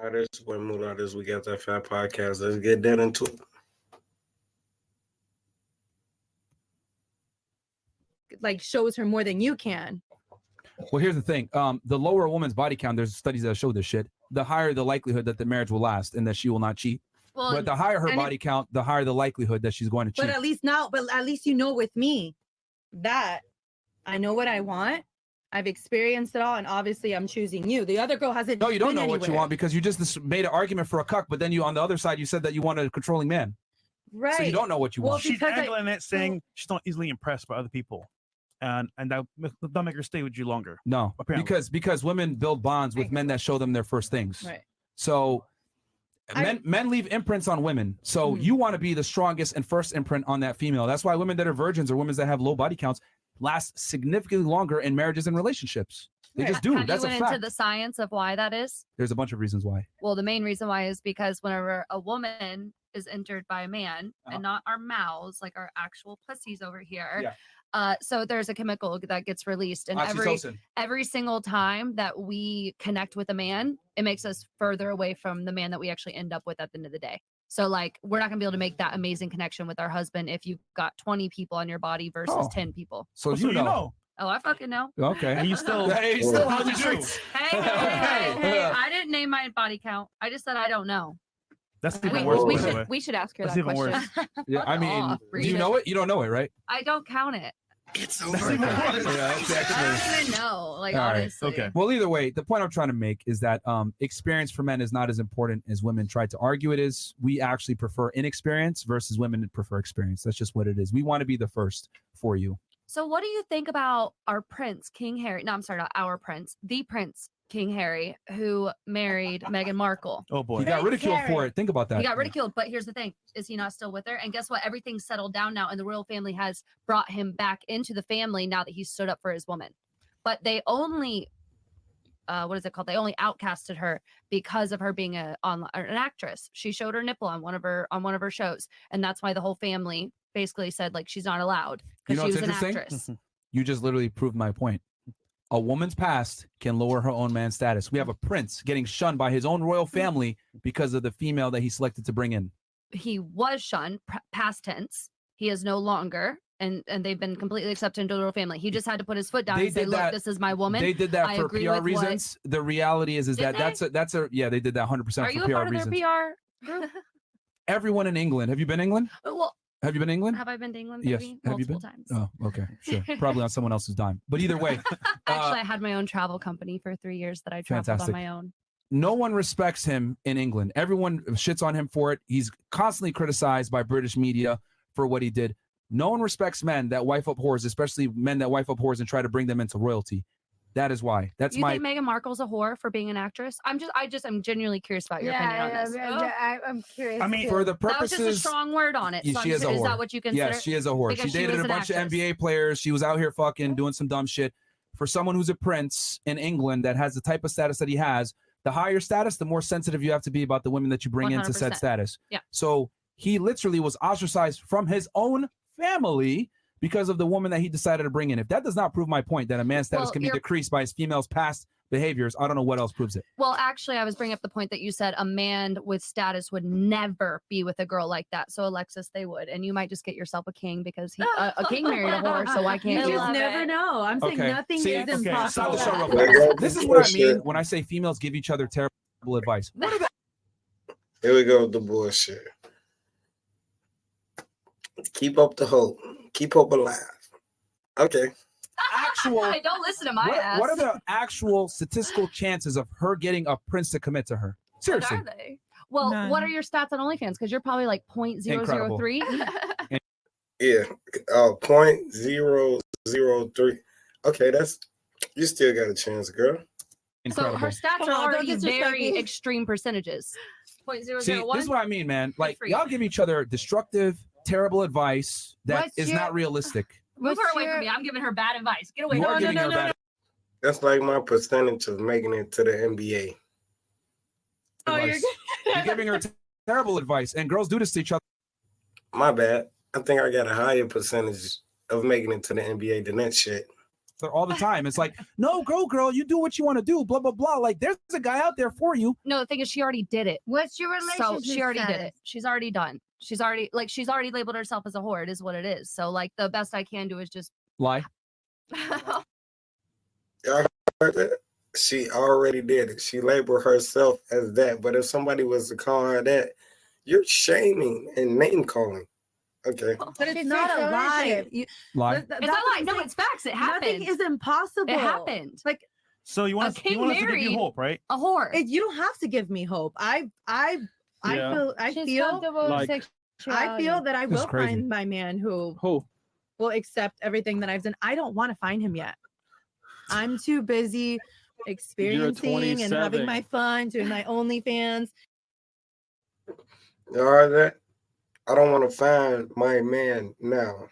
Hi, this is boy Moolah. This We Got That Fat podcast. Let's get that into it. Like shows her more than you can. Well, here's the thing. The lower a woman's body count, there's studies that show this shit, the higher the likelihood that the marriage will last and that she will not cheat. Well, but the higher her body count, the higher the likelihood that she's going to cheat. But at least you know with me that I know what I want. I've experienced it all, and obviously I'm choosing you. The other girl hasn't. No, you don't know been what you anywhere. want because you just made an argument for a cuck, but then you on the other side you said that you want a controlling man. Right. So you don't know what you want. She's angling it, saying she's not easily impressed by other people, and that'll make her stay with you longer. No, apparently. because women build bonds with men that show them their first things. Right. So men leave imprints on women. So you want to be the strongest and first imprint on that female. That's why women that are virgins or women that have low body counts last significantly longer in marriages and relationships. They just do. Have That's you a went fact. into the science of why that is? There's a bunch of reasons why. Well, the main reason why is because whenever a woman is entered by a man and not our mouths, like our actual pussies over here. So there's a chemical that gets released, and every single time that we connect with a man, it makes us further away from the man that we actually end up with at the end of the day. So like we're not gonna be able to make that amazing connection with our husband if you've got 20 people on your body versus 10 people. So you know. Oh, I fucking know. Okay. And you still, Hey, how'd you do? Hey, I didn't name my body count. I just said I don't know. That's even worse. by the way. We should ask her That's that even question. worse. Yeah, I mean, off, do you know it? You don't know it, right? I don't count it. It's Yeah, that's I actually. don't even know. Like All right. honestly. Okay. Well, either way, the point I'm trying to make is that experience for men is not as important as women try to argue it is. We actually prefer inexperience versus women that prefer experience. That's just what it is. We want to be the first for you. So what do you think about our prince, King Harry? No, I'm sorry, not our prince, the prince, King Harry, who married Meghan Markle. Oh boy. He got ridiculed for it. Think about that. He got ridiculed, but here's the thing: is he not still with her? And guess what? Everything's settled down now, and the royal family has brought him back into the family now that he's stood up for his woman. But they only, what is it called? They only outcasted her because of her being an actress. She showed her nipple on one of her shows, and that's why the whole family basically said like she's not allowed because she was an actress. You just literally proved my point. A woman's past can lower her own man's status. We have a prince getting shunned by his own royal family because of the female that he selected to bring in. He was shunned, past tense. He is no longer, and they've been completely accepted into the royal family. He just had to put his foot down and say, "Look, this is my woman." They did that I for agree PR with reasons. The reality is Did that that's a yeah, they did that 100% Are for you PR a part of reasons. their PR group? Everyone in England. Have you been to England? Well, Have you been to England? have I been to England? Yes. Maybe? Have you Multiple been? times. Oh, okay, sure. Probably on someone else's dime. But either way, Actually, I had my own travel company for 3 years that I traveled Fantastic. on my own. no one respects him in England. Everyone shits on him for it. He's constantly criticized by British media for what he did. No one respects men that wife up whores, especially men that wife up whores and try to bring them into royalty. That is why. That's You my. think Meghan Markle's a whore for being an actress? I'm genuinely curious about your opinion on this. I'm curious. I mean, for the That was purposes, just a strong word on it. So she is a is whore. that what you consider? Yes, she is a whore. Because She dated was a an bunch actress. of NBA players. She was out here fucking doing some dumb shit. For someone who's a prince in England that has the type of status that he has, the higher status, the more sensitive you have to be about the women that you bring into said 100%. status. Yeah. So he literally was ostracized from his own family because of the woman that he decided to bring in. If that does not prove my point that a man's status Well, can be decreased by his female's past behaviors, I don't know what else proves it. Well, actually, I was bringing up the point that you said a man with status would never be with a girl like that. So, Alexis, they would. And you might just get yourself a king because a king married a whore, so why can't You you? just never know. I'm saying nothing See, is okay, stop impossible. the show real fast. This is what I mean when I say females give each other terrible advice. Here we go with the bullshit. Keep up the hope. Keep hope alive. Okay. Actual. Don't listen to my ass. What are the actual statistical chances of her getting a prince to commit to her? Seriously. What are they? Well, what are your stats on OnlyFans? Because you're probably like 0.003. Yeah. 0.003. Okay, that's you still got a chance, girl. So her stats Come are on, don't already disrespect very me. extreme percentages. See, 0.001. this is what I mean, man. Like, for you. y'all give each other destructive, terrible advice that What's is your- not realistic. Move her away from me. I'm giving her bad advice. Get away You from are me. giving her bad That's like my percentage of making it to the NBA. advice. You're giving her terrible advice, and girls do this to each other. My bad. I think I got a higher percentage of making it to the NBA than that shit. all the time. It's like, no, girl, you do what you want to do, blah, blah, blah. Like, there's a guy out there for you. No, the thing is, she already did it. What's your relationship? So she already did status? it. She's already done. She's already labeled herself as a whore. It is what it is. So like the best I can do is just Lie. Y'all heard that? She already did it. She labeled herself as that. But if somebody was to call her that, you're shaming and name calling. Okay. But it's It's not your a lie. relationship. Lie. it's not like no, it's facts. It happened. Nothing is impossible. It happened. Like So you want us to King give you married- hope, right? A whore. you don't have to give me hope. I Yeah. feel Like- I feel that I This is will crazy. find my man who Who? will accept everything that I've done. I don't want to find him yet. I'm too busy experiencing and having 27. my fun, doing my OnlyFans. Y'all heard that? I don't want to find my man now.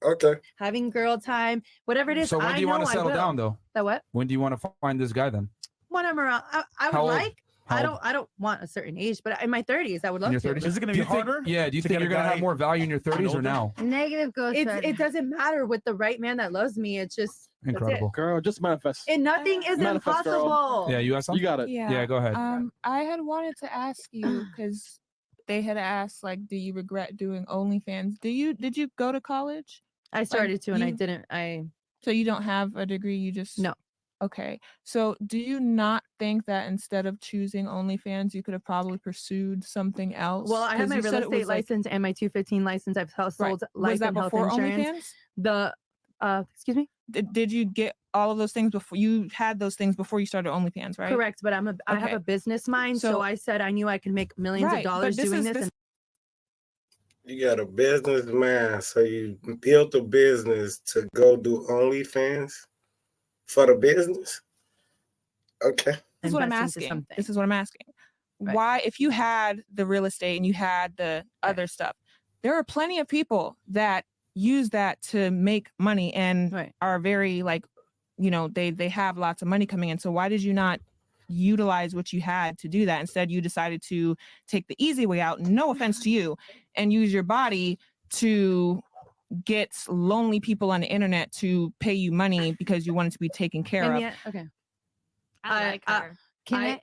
Okay. Having girl time, whatever it is. So when do you want to settle down, though? The what? When do you want to find this guy then? When I'm around, I How would old? like. How I don't want a certain age, but in my 30s, I would love In your to. 30s? Is it gonna Do be you think- harder? Yeah. Do you to think get a you're gonna have guy more value in your 30s or older? now? Negative ghostwriter. It doesn't matter with the right man that loves me. It's just that's it. Incredible. Girl, just manifest. And nothing is Manifest, girl. impossible. Yeah. You have You something? got it. Yeah. Go ahead. I had wanted to ask you because they had asked, like, do you regret doing OnlyFans? Did you go to college? I started to, and I you- didn't. So you don't have a degree, you just No. Okay. So do you not think that instead of choosing OnlyFans, you could have probably pursued something else? Well, I have 'Cause my you real said it estate was, like- license and my 215 license. I've sold Right. life Was that and health before insurance. OnlyFans? Excuse me. Did you get all of those things before you had those things before you started OnlyFans, right? Correct, but I have Okay. a business mind, so So- I said I knew I could make millions Right, of but dollars this doing is- this. this- And You got a business mind, so you built a business to go do OnlyFans for the business? Okay. This is what I'm invest into asking. something. This is what I'm asking. Right. Why, if you had the real estate and you had the other stuff, there are plenty of people that use that to make money and Right. are very like, they have lots of money coming in. So why did you not utilize what you had to do that? Instead, you decided to take the easy way out, no offense to you, and use your body to get lonely people on the internet to pay you money because you wanted to be taken care and of. yet, okay, I like her. Can I-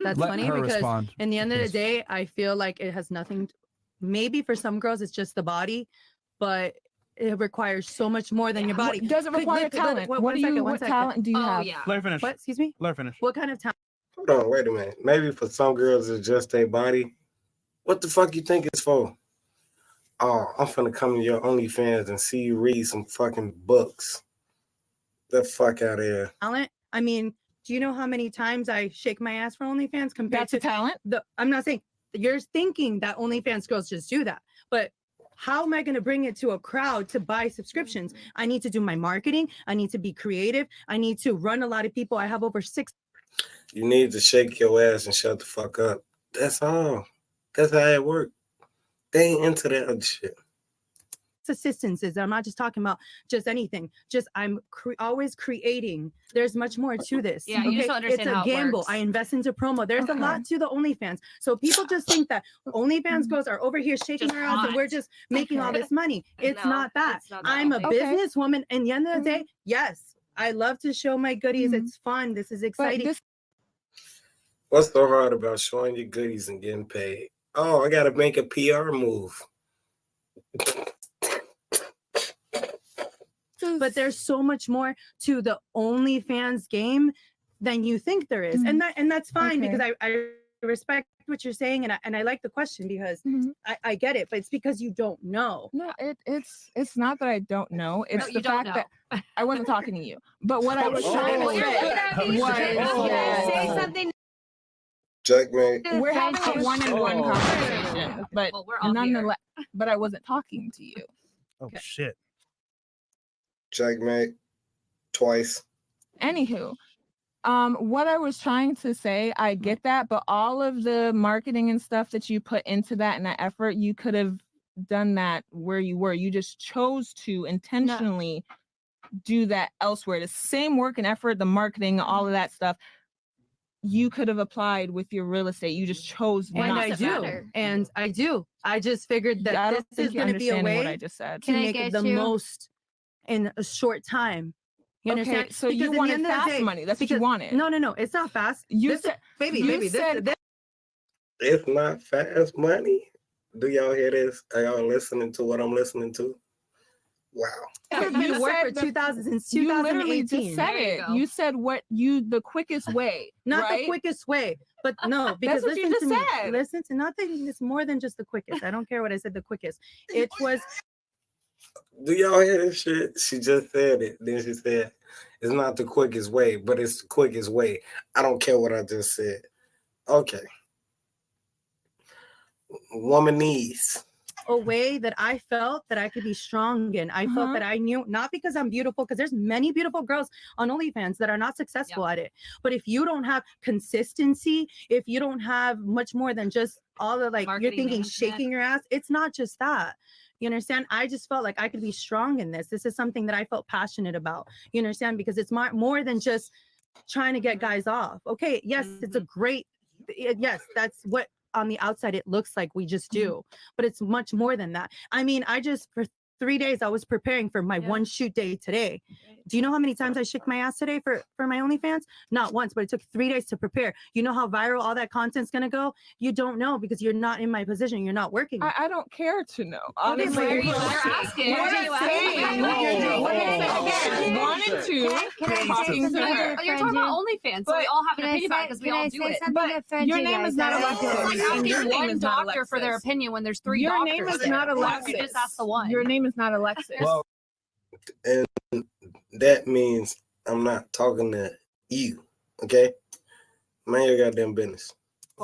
that's Let funny her because respond. in the end of the Yes. day, I feel like it has nothing. Maybe for some girls, it's just the body, but it requires so much more than your body. Does it Could- require look, talent? one What second, one what second. talent do you Oh have? yeah. Let her finish. What? Excuse me. Let her finish. What kind of talent? Hold on, wait a minute. Maybe for some girls it's just their body. What the fuck you think it's for? Oh, I'm finna come to your OnlyFans and see you read some fucking books. The fuck out of here. Talent? I mean, do you know how many times I shake my ass for OnlyFans compared That's to a talent. I'm not saying you're thinking that OnlyFans girls just do that, but how am I going to bring it to a crowd to buy subscriptions? I need to do my marketing. I need to be creative. I need to run a lot of people. I have over 6 You need to shake your ass and shut the fuck up. That's all. That's how it works. They ain't into that other shit. assistances. I'm not just talking about just anything. Just I'm always creating. There's much more to this. Yeah, you just don't understand it's how a it gamble. works. I invest into promo. There's a Okay. lot to the OnlyFans. So people just think that OnlyFans girls are over here shaking Just their ass and we're hot. just making all Okay. this money. It's No, not that. it's not that I'm a way. Okay. businesswoman. And the end of the day, yes, I love to show my goodies. Mhm. It's fun. This is But exciting. this What's so hard about showing your goodies and getting paid? Oh, I gotta make a PR move. But there's so much more to the OnlyFans game than you think there is. And that's fine because I respect what you're saying and I like the question because Mhm. I get it, but it's because you don't know. No, it's not that I don't know. It's No, the you don't fact that I wasn't talking to you. But what I was Oh. trying to Oh. say was Say that something. Checkmate. we're having a one-on-one Oh. conversation, but Well, we're all here. nonetheless, but I wasn't talking to you. Oh shit. Checkmate. Twice. Anywho, what I was trying to say, I get that, but all of the marketing and stuff that you put into that and that effort, you could have done that where you were. You just chose to intentionally do that elsewhere. The same work and effort, the marketing, all of that stuff, you could have applied with your real estate. You just chose And not I to. do. matter. And I do. I just figured that I this don't think is you're going to be a understanding what I way just said. to Can I make get the you- most in a short time You understand? Okay, so Because you at the wanted end of the fast day- money. That's what you because- wanted. No, it's not fast. You This is- said, baby, you baby, said- this It's not fast money. Do y'all hear this? Are y'all listening to what I'm listening to? Wow. I've You been working said for the- 2000 since you literally 2018. just said There you it. go. You said the quickest way. Not right? the quickest way, but no, because what you listen to just me. said. Listen to nothing. It's more than just the quickest. I don't care what I said. The quickest. It was. Do y'all hear this shit? She just said it. Then she said, it's not the quickest way, but it's the quickest way. I don't care what I just said. Okay. Woman needs. A way that I felt that I could be strong in. I felt that I knew, not because I'm beautiful, because there's many beautiful girls on OnlyFans that are not successful at it. But if you don't have consistency, if you don't have much more than just all the like, Marketing you're thinking management. shaking your ass, it's not just that. You understand? I just felt like I could be strong in this. This is something that I felt passionate about. You understand? Because it's more than just trying to get guys off. Okay, yes, it's a great, yes, that's what on the outside it looks like we just do, but it's much more than that. I mean, I just for 3 days I was preparing for my one shoot day today. Do you know how many times I shook my ass today for my OnlyFans? Not once, but it took 3 days to prepare. You know how viral all that content's gonna go? You don't know because you're not in my position. You're not working. I don't care to know. Okay, Honestly, but you're asking. asking. What What are I'm you saying, asking? what I'm Oh, saying, oh, one and oh. two, Can I say talking to something her. that Oh, you're talking about OnlyFans, so we all have an Can I opinion about it say, because we can all I do say it. something But that offends your you name guys? is not I Alexis. don't It's like care. And asking your name one is not doctor for their Alexis. opinion when there's 3 Your doctors. name is there. not Why don't you Alexis. just ask the one? Your name is not Alexis. Well, And that means I'm not talking to you. Okay? Mind your goddamn business.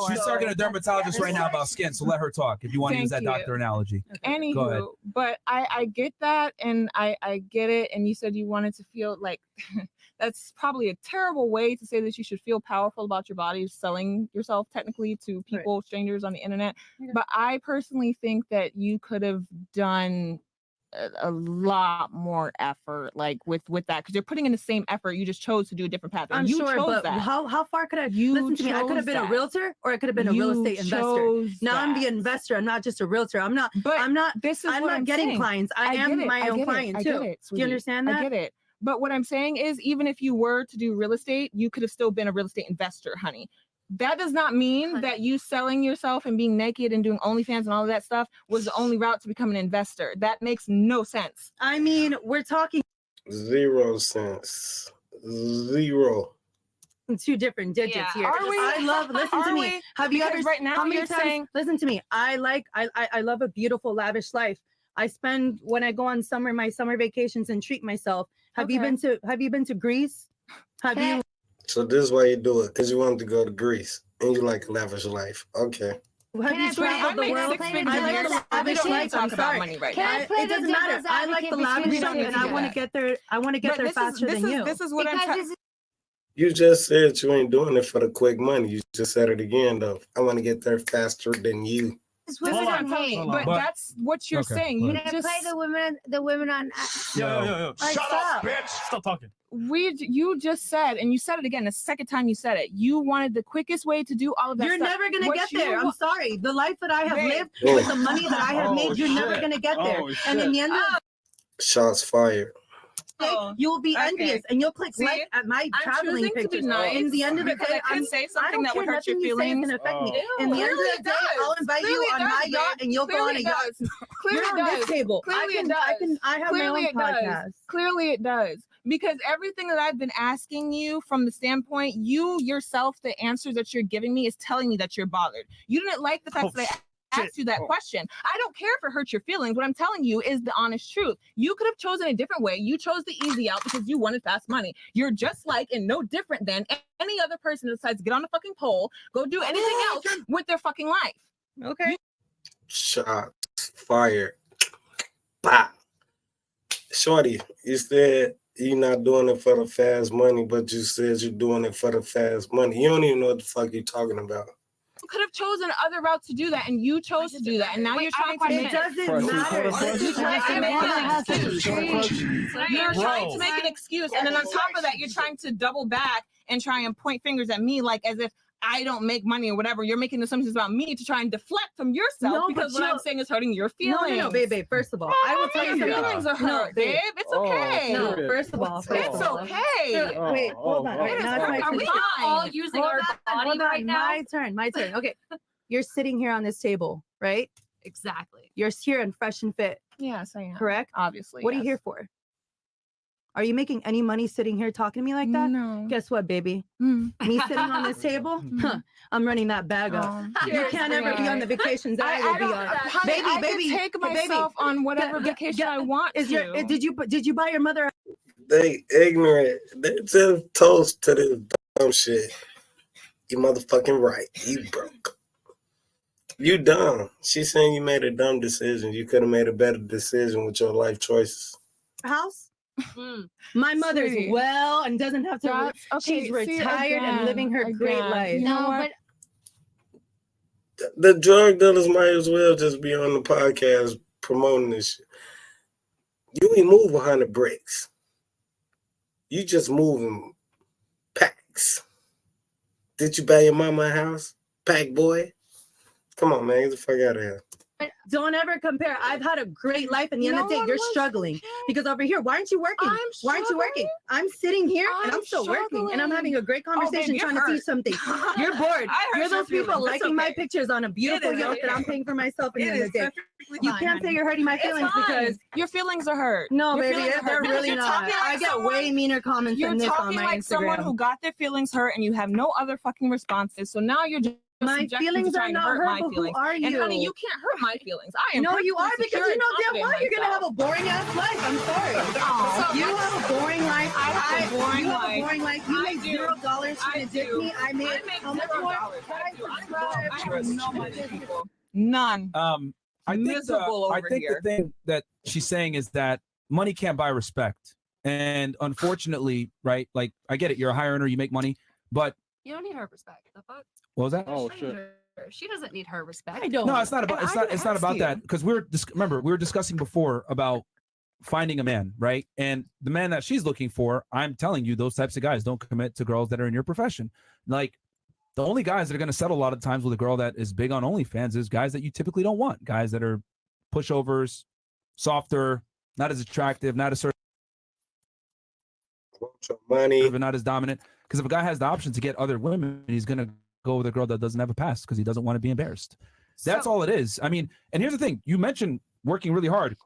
she's talking to a dermatologist right now about skin, so let her talk if you want to use that Thank you. doctor analogy. Go ahead. Anywho, but I get that and I get it. And you said you wanted to feel like that's probably a terrible way to say that you should feel powerful about your body, selling yourself technically to people, strangers on the internet. Okay. But I personally think that you could have done a lot more effort like with that because you're putting in the same effort. You just chose to do a different path. And I'm you sure, chose but that. how far could I? You Listen to me. I could have chose been a that. realtor, or I could have been a real You estate investor. chose Now I'm the that. investor. I'm not just a realtor. I'm not. But I'm not. this is I'm what not I'm getting saying. clients. I get am it, my I own get it, client I too. get it, Do you sweetie. understand I that? get it. But what I'm saying is, even if you were to do real estate, you could have still been a real estate investor, honey. That does not mean that you selling yourself and being naked and doing OnlyFans and all of that stuff was the only route to become an investor. That makes no sense. I mean, we're talking 0 cents. 0. 2 different digits Yeah. here. Are we? I love. Listen to Are me. we? Have you Because ever? right now how many you're times? saying- Listen to me. I love a beautiful, lavish life. I spend when I go on my summer vacations and treat myself. Have you Okay. been to Greece? Have Can I- you? So this is why you do it, because you wanted to go to Greece and you like a lavish life. Okay. Have Can you I play- traveled the can I world? play I the like devil's the lavish advocate? We don't life. talk I'm about sorry. money right Can now. I play It the doesn't matter. devil's I like advocate the between lavish We don't life, need and to I do want to that. get there. I want to get But there this faster is than you. this is what I'm Because trying. this is You just said you ain't doing it for the quick money. You just said it again, though. I want to get there faster than you. This what is what I I'm telling you. hate. But But- that's what you're Okay, saying. go You Can I just play the women on? Yo. Like, stop. Stop talking. you just said, and you said it again the second time you said it. You wanted the quickest way to do all of that You're stuff. never gonna What get you there. I'm wa- sorry. The life that I have Babe. lived Oh. with the money that I have Oh, made, you're never shit. gonna get there. Oh, And in the end of Shots fired. the day, Oh, you will be okay. envious and you'll click See? like at my I'm traveling choosing to be pictures. nice In the end of the because day, I could say something that would hurt your nothing you say is feelings. gonna affect me. Oh. In the end Clearly of the it day, does. I'll invite Clearly you it on does, my babe. yacht and you'll go on Clearly a it yacht. does. Clearly You're it on does. this table. Clearly it does. I have Clearly my it own does. podcast. Clearly it does. Because everything that I've been asking you from the standpoint, you yourself, the answers that you're giving me is telling me that you're bothered. You didn't like the fact Oh, that I shit. asked you that question. I don't care if it hurts your feelings. What I'm telling you is the honest truth. You could have chosen a different way. You chose the easy out because you wanted fast money. You're just like and no different than any other person that decides to get on a fucking pole, go do anything else with their fucking life. Okay. Shots fired. Bah. Shorty, you said you're not doing it for the fast money, but you said you're doing it for the fast money. You don't even know what the fuck you're talking about. You could have chosen other routes to do that, and you chose to do that, and now Wait, you're I have a trying to It make question. doesn't Question, matter. question. You're trying to make an excuse. You're Bro. trying to make an excuse, and then on top of that, you're trying to double back and try and point fingers at me, like as if I don't make money or whatever. You're making assumptions about me to try and deflect from yourself No, because but what I'm saying is hurting your No, feelings. no, babe. First of all, I will tell you your something. feelings are No, hurt, babe. It's okay. No, Period. first of all, It's okay. Wait, hold on. Wait, It is now it's my fine. turn. Are we not all using Hold our on, body hold on. right now? My turn. My turn. Okay, you're sitting here on this table, right? Exactly. You're here and fresh and fit, Yes, I am. correct? Obviously. What are you here for? Are you making any money sitting here talking to me like that? No. Guess what, baby? Mm. Me sitting on this table, huh, I'm running that bag up. You Cheers, can't ever be on the vacations that I will be on. Honey, Baby, I baby, can take baby, myself on whatever vacation I want Is to. your did you buy your mother? They ignorant. They just toast to this dumb shit. You motherfucking right. You broke. You dumb. She's saying you made a dumb decision. You could have made a better decision with your life choices. House? Mm. My mother's Sweetie. well and doesn't have to. That's, okay, She's see, retired and living her great again. life. You know No, what? but The drug dealers might as well just be on the podcast promoting this shit. You ain't move 100 bricks. You just moving packs. Did you buy your mama a house? Pack boy? Come on, man. Get the fuck out of here. Don't ever compare. I've had a great life, and the end of the day, one you're was struggling comparing. because over here, why aren't you working? I'm Why aren't you working? struggling. I'm sitting here and I'm I'm still working, and I'm having a great babe, conversation you're trying to teach hurt. something. You're bored. I hurt You're your those people feelings. It's liking my okay. pictures on a beautiful is yacht that I'm okay. paying for myself in the It end is of the day. perfectly You fine, can't say honey. you're hurting my It's feelings fine. because your feelings are hurt. no, Your baby, feelings are they're hurt because really you're not. talking like I get someone- way meaner comments You're than this on talking my like someone who Instagram. got their feelings hurt and you have no other fucking responses. So now you're just My subjected to feelings are trying to not hurt hurt, my but who feelings. are you? And honey, you can't hurt my feelings. I am No, you are perfectly because secure you and know damn confident well in you're gonna have myself. a boring ass life. I'm sorry. Aw. You have a boring life. I have a boring you have life. a boring life. You I make do. $0 trying I to dick do. me. I made I make how much $0. more? I do. I'm Subscribe. broke. I have no money, people. None. I think Miserable I over think here. the thing that she's saying is that money can't buy respect, and unfortunately, right? Like I get it, you're a high earner, you make money, but You don't need her respect. The fuck? what was that? Oh, Just shit. her. She doesn't need her respect. I don't. No, it's not about And it's I not didn't it's not ask about you. that because remember we were discussing before about finding a man, right? And the man that she's looking for, I'm telling you, those types of guys don't commit to girls that are in your profession. Like the only guys that are going to settle a lot of times with a girl that is big on OnlyFans is guys that you typically don't want, guys that are pushovers, softer, not as attractive, not as Want your money. not as dominant. Because if a guy has the option to get other women, he's going to go with a girl that doesn't have a past because he doesn't want to be embarrassed. That's So- all it is. I mean, and here's the thing: you mentioned working really hard,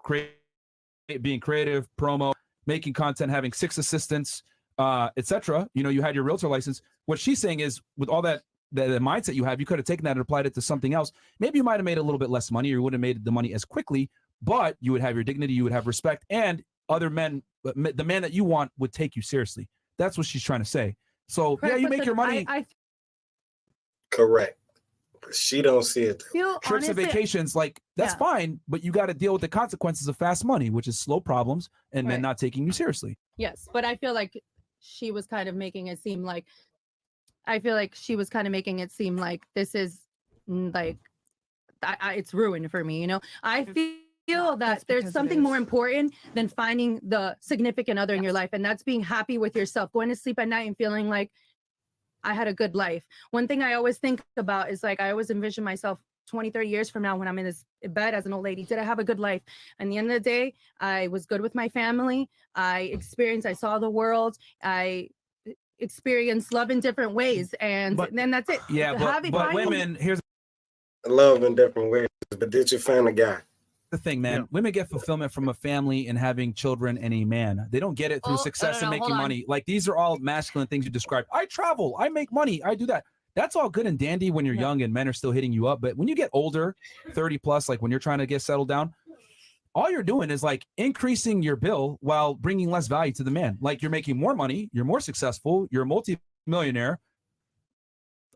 being creative, promo, making content, having 6 assistants, etc. You know, you had your realtor license. What she's saying is, with all that the mindset you have, you could have taken that and applied it to something else. Maybe you might have made a little bit less money, or you wouldn't have made the money as quickly, but you would have your dignity, you would have respect, and other men, the man that you want, would take you seriously. That's what she's trying to say. So yeah, you make your money. I Correct. But she don't see it. feel Trips and honestly, vacations, like that's Yeah. fine, but you got to deal with the consequences of fast money, which is slow problems and men Right. not taking you seriously. yes, but I feel like she was kind of making it seem like this is like it's ruined for me. You know, I feel that That's there's because it something more is. important than finding the significant other in your life, and that's being happy with yourself, going to sleep at night and feeling like I had a good life. One thing I always think about is like I always envision myself 20, 30 years from now when I'm in this bed as an old lady. Did I have a good life? And the end of the day, I was good with my family. I saw the world. I experienced love in different ways. And then that's it. Yeah, but finding- women, here's Love in different ways. But did you find a guy? the thing, man. Yeah. Women get fulfillment from a family and having children and a man. They don't get it through Oh, success no, and hold making on. money. Like these are all masculine things you described. I travel, I make money, I do that. That's all good and dandy when you're Yeah. young and men are still hitting you up. But when you get older, 30 plus, like when you're trying to get settled down, all you're doing is like increasing your bill while bringing less value to the man. Like you're making more money, you're more successful, you're a multi-millionaire.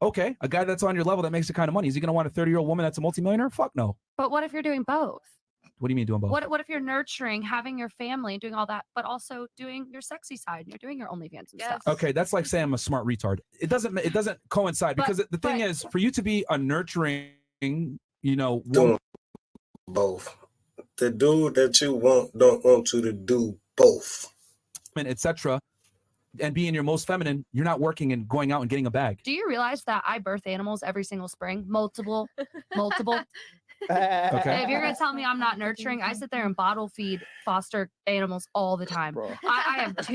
Okay, a guy that's on your level that makes the kind of money, is he going to want a 30-year-old woman that's a multi-millionaire? Fuck no. But what if you're doing both? What do you mean doing both? What if you're nurturing, having your family, doing all that, but also doing your sexy side? You're doing your OnlyFans and stuff. Okay, that's like saying I'm a smart retard. It doesn't coincide because the thing is, for you to be a nurturing, woman, Doing both. The dude that you want don't want you to do both. etc. and being your most feminine, you're not working and going out and getting a bag. Do you realize that I birth animals every single spring? Multiple. Okay. If you're gonna tell me I'm not nurturing, I sit there and bottle feed foster animals all the time. Bro. I have two